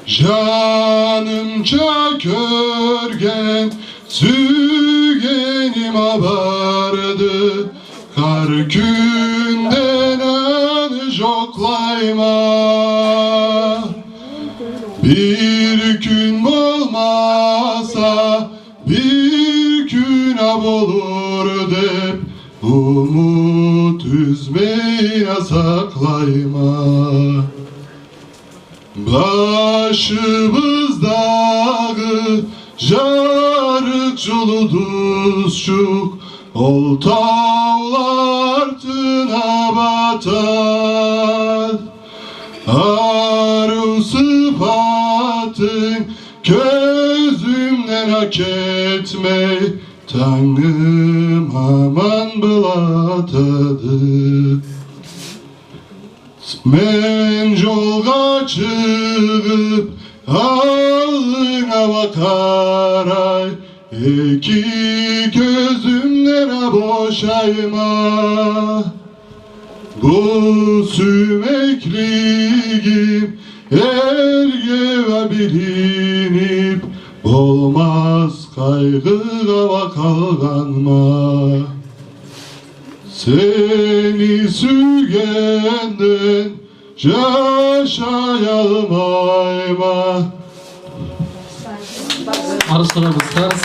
Canımca körgen sügenim abardı, kar günden joklayma. Bir gün olmasa bir gün olur dep, umut üzmeye saklayma. Başımızdağı jarık juluduzcuk, ol tavlar tına batar. Arı sıfatın gözümden hak etmey, Tanrım aman bulatadı. Men yolga çıkıp ağına bakaray, iki gözümden boşayma. Bu sümekliğim ergeve bilinip, olmaz kaygıga kalganma. Seni sügenden yaşayalım ayma. Arıslana bıstaz.